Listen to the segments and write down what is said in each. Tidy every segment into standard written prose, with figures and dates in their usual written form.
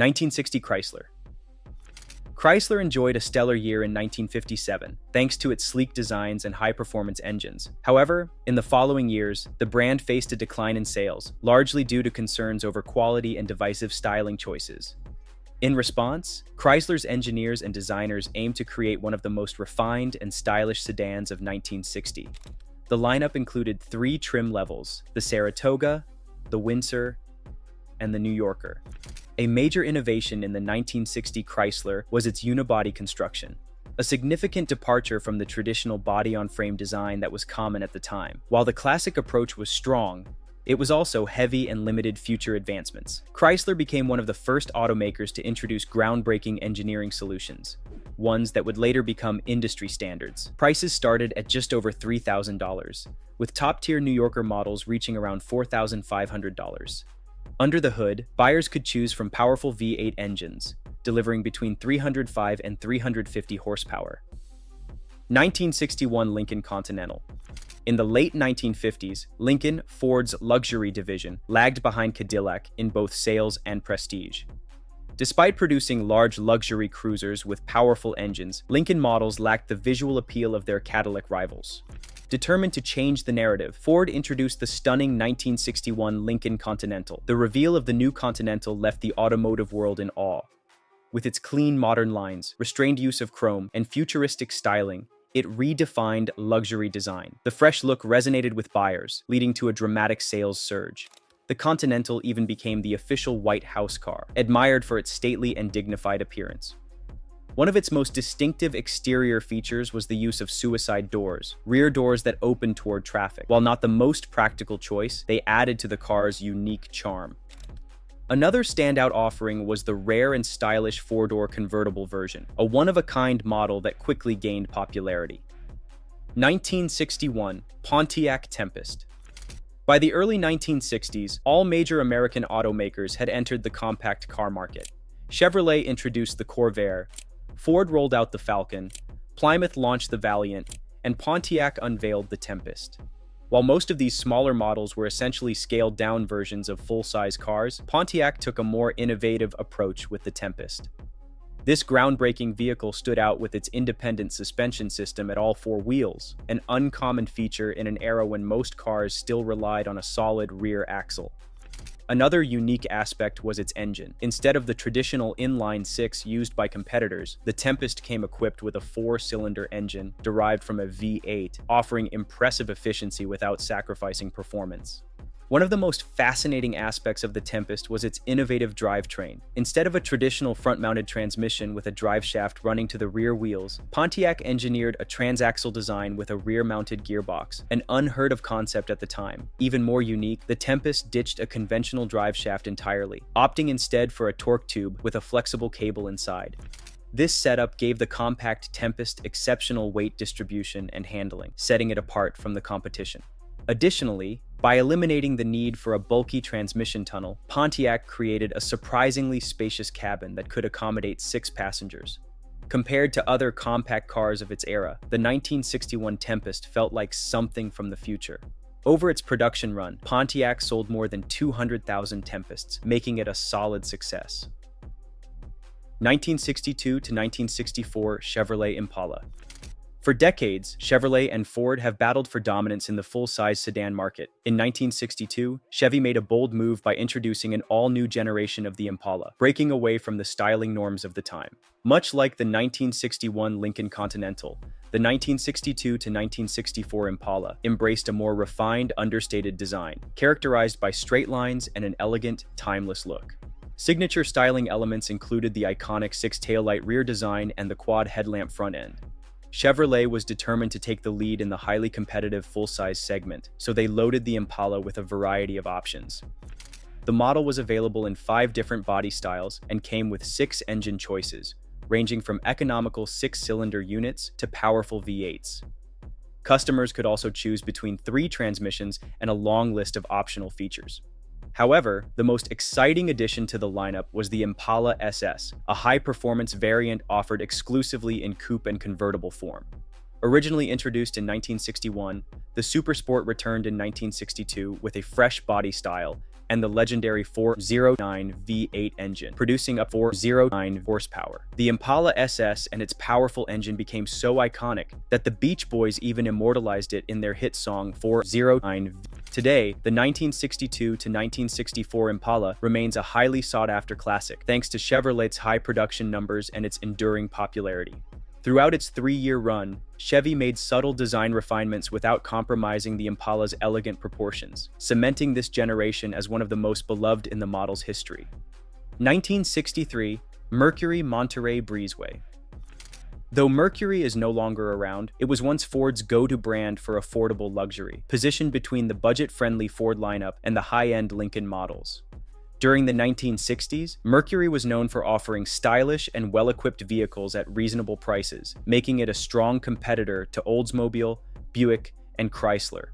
1960 Chrysler. Chrysler enjoyed a stellar year in 1957, thanks to its sleek designs and high-performance engines. However, in the following years, the brand faced a decline in sales, largely due to concerns over quality and divisive styling choices. In response, Chrysler's engineers and designers aimed to create one of the most refined and stylish sedans of 1960. The lineup included 3 trim levels: the Saratoga, the Windsor, and the New Yorker. A major innovation in the 1960 Chrysler was its unibody construction, a significant departure from the traditional body-on-frame design that was common at the time. While the classic approach was strong, it was also heavy and limited future advancements. Chrysler became one of the first automakers to introduce groundbreaking engineering solutions, ones that would later become industry standards. Prices started at just over $3,000, with top-tier New Yorker models reaching around $4,500. Under the hood, buyers could choose from powerful V8 engines, delivering between 305 and 350 horsepower. 1961 Lincoln Continental. In the late 1950s, Lincoln, Ford's luxury division, lagged behind Cadillac in both sales and prestige. Despite producing large luxury cruisers with powerful engines, Lincoln models lacked the visual appeal of their Cadillac rivals. Determined to change the narrative, Ford introduced the stunning 1961 Lincoln Continental. The reveal of the new Continental left the automotive world in awe. With its clean, modern lines, restrained use of chrome, and futuristic styling, it redefined luxury design. The fresh look resonated with buyers, leading to a dramatic sales surge. The Continental even became the official White House car, admired for its stately and dignified appearance. One of its most distinctive exterior features was the use of suicide doors, rear doors that opened toward traffic. While not the most practical choice, they added to the car's unique charm. Another standout offering was the rare and stylish 4-door convertible version, a one-of-a-kind model that quickly gained popularity. 1961 Pontiac Tempest. By the early 1960s, all major American automakers had entered the compact car market. Chevrolet introduced the Corvair, Ford rolled out the Falcon, Plymouth launched the Valiant, and Pontiac unveiled the Tempest. While most of these smaller models were essentially scaled-down versions of full-size cars, Pontiac took a more innovative approach with the Tempest. This groundbreaking vehicle stood out with its independent suspension system at all 4 wheels, an uncommon feature in an era when most cars still relied on a solid rear axle. Another unique aspect was its engine. Instead of the traditional inline-6 used by competitors, the Tempest came equipped with a 4-cylinder engine derived from a V8, offering impressive efficiency without sacrificing performance. One of the most fascinating aspects of the Tempest was its innovative drivetrain. Instead of a traditional front-mounted transmission with a driveshaft running to the rear wheels, Pontiac engineered a transaxle design with a rear-mounted gearbox, an unheard-of concept at the time. Even more unique, the Tempest ditched a conventional driveshaft entirely, opting instead for a torque tube with a flexible cable inside. This setup gave the compact Tempest exceptional weight distribution and handling, setting it apart from the competition. Additionally, by eliminating the need for a bulky transmission tunnel, Pontiac created a surprisingly spacious cabin that could accommodate 6 passengers. Compared to other compact cars of its era, the 1961 Tempest felt like something from the future. Over its production run, Pontiac sold more than 200,000 Tempests, making it a solid success. 1962 to 1964 Chevrolet Impala. For decades, Chevrolet and Ford have battled for dominance in the full-size sedan market. In 1962, Chevy made a bold move by introducing an all-new generation of the Impala, breaking away from the styling norms of the time. Much like the 1961 Lincoln Continental, the 1962 to 1964 Impala embraced a more refined, understated design, characterized by straight lines and an elegant, timeless look. Signature styling elements included the iconic 6-taillight rear design and the quad headlamp front end. Chevrolet was determined to take the lead in the highly competitive full-size segment, so they loaded the Impala with a variety of options. The model was available in 5 different body styles and came with 6 engine choices, ranging from economical 6-cylinder units to powerful V8s. Customers could also choose between 3 transmissions and a long list of optional features. However, the most exciting addition to the lineup was the Impala SS, a high-performance variant offered exclusively in coupe and convertible form. Originally introduced in 1961, the Supersport returned in 1962 with a fresh body style, and the legendary 409 V8 engine, producing up 409 horsepower. The Impala SS and its powerful engine became so iconic that the Beach Boys even immortalized it in their hit song 409. Today, the 1962 to 1964 Impala remains a highly sought-after classic, thanks to Chevrolet's high production numbers and its enduring popularity. Throughout its 3-year run, Chevy made subtle design refinements without compromising the Impala's elegant proportions, cementing this generation as one of the most beloved in the model's history. 1963 Mercury Monterey Breezeway. Though Mercury is no longer around, it was once Ford's go-to brand for affordable luxury, positioned between the budget-friendly Ford lineup and the high-end Lincoln models. During the 1960s, Mercury was known for offering stylish and well-equipped vehicles at reasonable prices, making it a strong competitor to Oldsmobile, Buick, and Chrysler.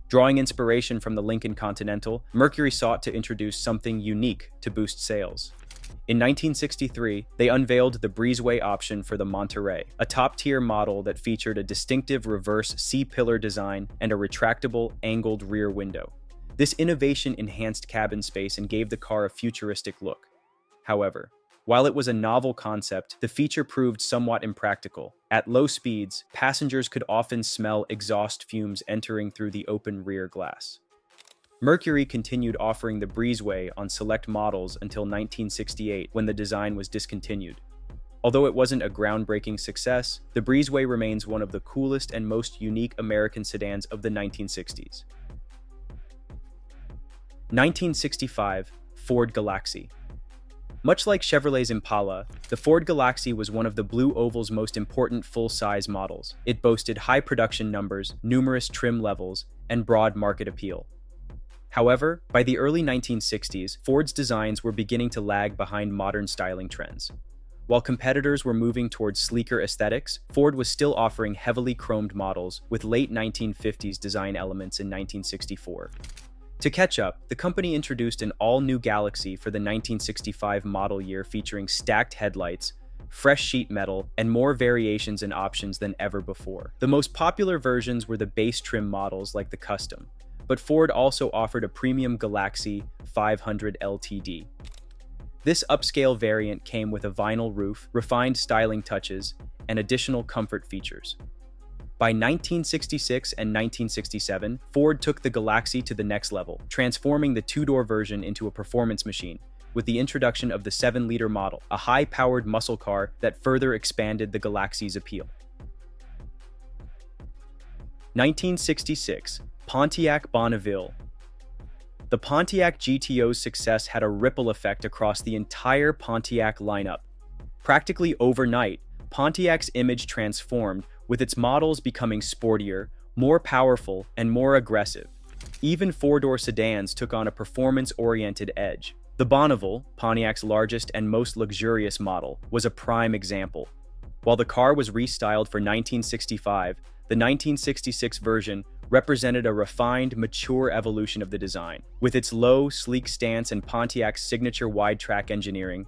Drawing inspiration from the Lincoln Continental, Mercury sought to introduce something unique to boost sales. In 1963, they unveiled the Breezeway option for the Monterey, a top-tier model that featured a distinctive reverse C-pillar design and a retractable, angled rear window. This innovation enhanced cabin space and gave the car a futuristic look. However, while it was a novel concept, the feature proved somewhat impractical. At low speeds, passengers could often smell exhaust fumes entering through the open rear glass. Mercury continued offering the Breezeway on select models until 1968, when the design was discontinued. Although it wasn't a groundbreaking success, the Breezeway remains one of the coolest and most unique American sedans of the 1960s. 1965 Ford Galaxy. Much like Chevrolet's Impala, the Ford Galaxy was one of the Blue Oval's most important full-size models. It boasted high production numbers, numerous trim levels, and broad market appeal. However, by the early 1960s, Ford's designs were beginning to lag behind modern styling trends. While competitors were moving towards sleeker aesthetics, Ford was still offering heavily chromed models with late 1950s design elements in 1964. To catch up, the company introduced an all-new Galaxy for the 1965 model year featuring stacked headlights, fresh sheet metal, and more variations and options than ever before. The most popular versions were the base trim models like the Custom, but Ford also offered a premium Galaxy 500 LTD. This upscale variant came with a vinyl roof, refined styling touches, and additional comfort features. By 1966 and 1967, Ford took the Galaxy to the next level, transforming the two-door version into a performance machine, with the introduction of the 7-liter model, a high-powered muscle car that further expanded the Galaxy's appeal. 1966 Pontiac Bonneville. The Pontiac GTO's success had a ripple effect across the entire Pontiac lineup. Practically overnight, Pontiac's image transformed, with its models becoming sportier, more powerful, and more aggressive. Even four-door sedans took on a performance-oriented edge. The Bonneville, Pontiac's largest and most luxurious model, was a prime example. While the car was restyled for 1965, the 1966 version represented a refined, mature evolution of the design. With its low, sleek stance and Pontiac's signature wide-track engineering,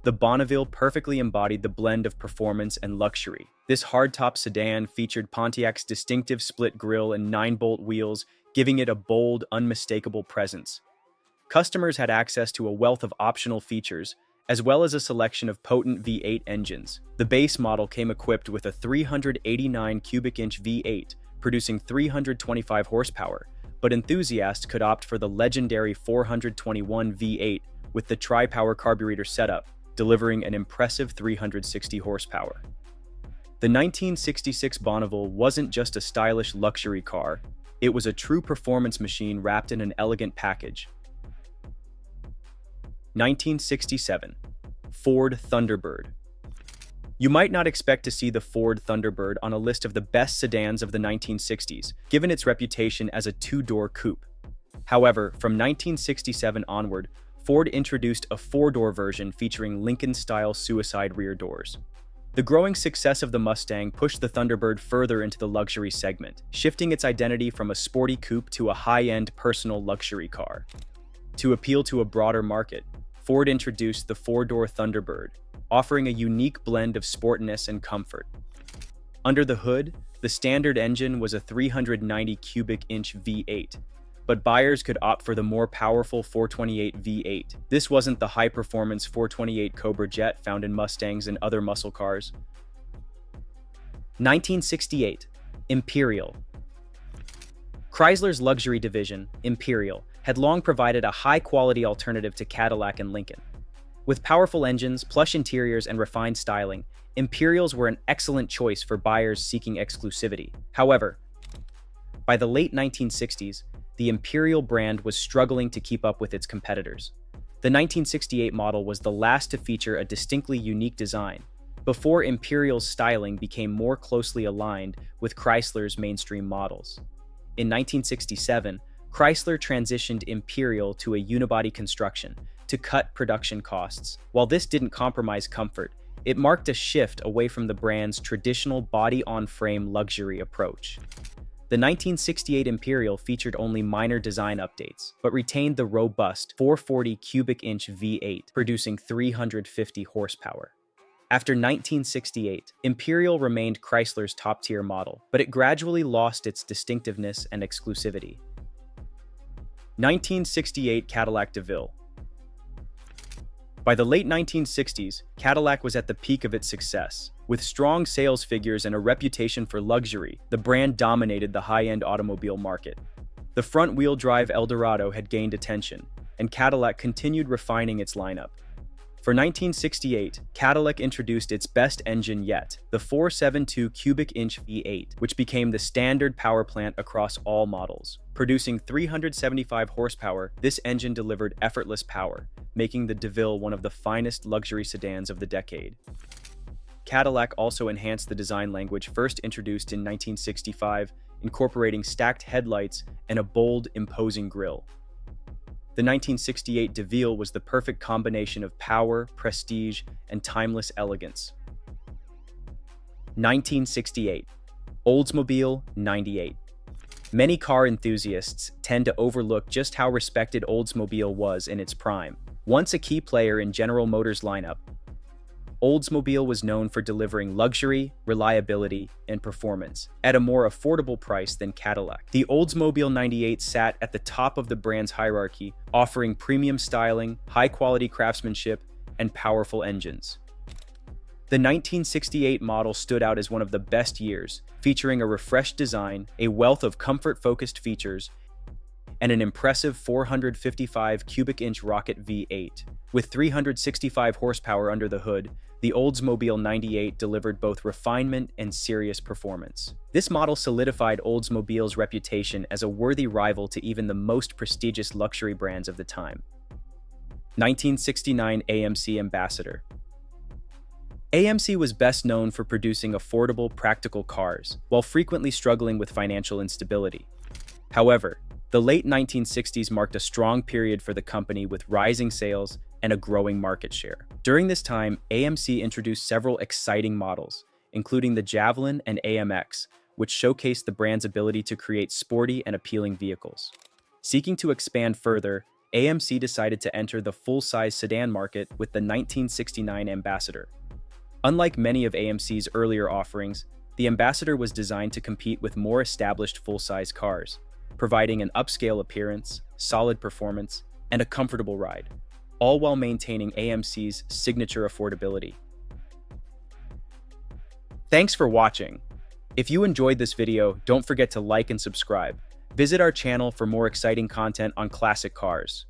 the Bonneville perfectly embodied the blend of performance and luxury. This hardtop sedan featured Pontiac's distinctive split grille and 9-bolt wheels, giving it a bold, unmistakable presence. Customers had access to a wealth of optional features, as well as a selection of potent V8 engines. The base model came equipped with a 389 cubic inch V8, producing 325 horsepower, but enthusiasts could opt for the legendary 421 V8 with the tri-power carburetor setup, delivering an impressive 360 horsepower. The 1966 Bonneville wasn't just a stylish luxury car, it was a true performance machine wrapped in an elegant package. 1967 Ford Thunderbird. You might not expect to see the Ford Thunderbird on a list of the best sedans of the 1960s, given its reputation as a two-door coupe. However, from 1967 onward, Ford introduced a four-door version featuring Lincoln-style suicide rear doors. The growing success of the Mustang pushed the Thunderbird further into the luxury segment, shifting its identity from a sporty coupe to a high-end personal luxury car. To appeal to a broader market, Ford introduced the four-door Thunderbird, offering a unique blend of sportiness and comfort. Under the hood, the standard engine was a 390 cubic inch V8, but buyers could opt for the more powerful 428 V8. This wasn't the high-performance 428 Cobra jet found in Mustangs and other muscle cars. 1968. Imperial. Chrysler's luxury division, Imperial, had long provided a high-quality alternative to Cadillac and Lincoln. With powerful engines, plush interiors, and refined styling, Imperials were an excellent choice for buyers seeking exclusivity. However, by the late 1960s, the Imperial brand was struggling to keep up with its competitors. The 1968 model was the last to feature a distinctly unique design, before Imperial's styling became more closely aligned with Chrysler's mainstream models. In 1967, Chrysler transitioned Imperial to a unibody construction to cut production costs. While this didn't compromise comfort, it marked a shift away from the brand's traditional body-on-frame luxury approach. The 1968 Imperial featured only minor design updates, but retained the robust 440 cubic inch V8, producing 350 horsepower. After 1968, Imperial remained Chrysler's top-tier model, but it gradually lost its distinctiveness and exclusivity. 1968 Cadillac DeVille. By the late 1960s, Cadillac was at the peak of its success. With strong sales figures and a reputation for luxury, the brand dominated the high-end automobile market. The front-wheel drive Eldorado had gained attention, and Cadillac continued refining its lineup. For 1968, Cadillac introduced its best engine yet, the 472 cubic inch V8, which became the standard power plant across all models. Producing 375 horsepower, this engine delivered effortless power, making the DeVille one of the finest luxury sedans of the decade. Cadillac also enhanced the design language first introduced in 1965, incorporating stacked headlights and a bold, imposing grille. The 1968 DeVille was the perfect combination of power, prestige, and timeless elegance. 1968. Oldsmobile 98. Many car enthusiasts tend to overlook just how respected Oldsmobile was in its prime. Once a key player in General Motors' lineup, Oldsmobile was known for delivering luxury, reliability, and performance at a more affordable price than Cadillac. The Oldsmobile 98 sat at the top of the brand's hierarchy, offering premium styling, high-quality craftsmanship, and powerful engines. The 1968 model stood out as one of the best years, featuring a refreshed design, a wealth of comfort-focused features, and an impressive 455 cubic inch rocket V8. With 365 horsepower under the hood, the Oldsmobile 98 delivered both refinement and serious performance. This model solidified Oldsmobile's reputation as a worthy rival to even the most prestigious luxury brands of the time. 1969 AMC Ambassador. AMC was best known for producing affordable, practical cars, while frequently struggling with financial instability. However, the late 1960s marked a strong period for the company with rising sales and a growing market share. During this time, AMC introduced several exciting models, including the Javelin and AMX, which showcased the brand's ability to create sporty and appealing vehicles. Seeking to expand further, AMC decided to enter the full-size sedan market with the 1969 Ambassador. Unlike many of AMC's earlier offerings, the Ambassador was designed to compete with more established full-size cars, providing an upscale appearance, solid performance, and a comfortable ride, all while maintaining AMC's signature affordability. Thanks for watching. If you enjoyed this video, don't forget to like and subscribe. Visit our channel for more exciting content on classic cars.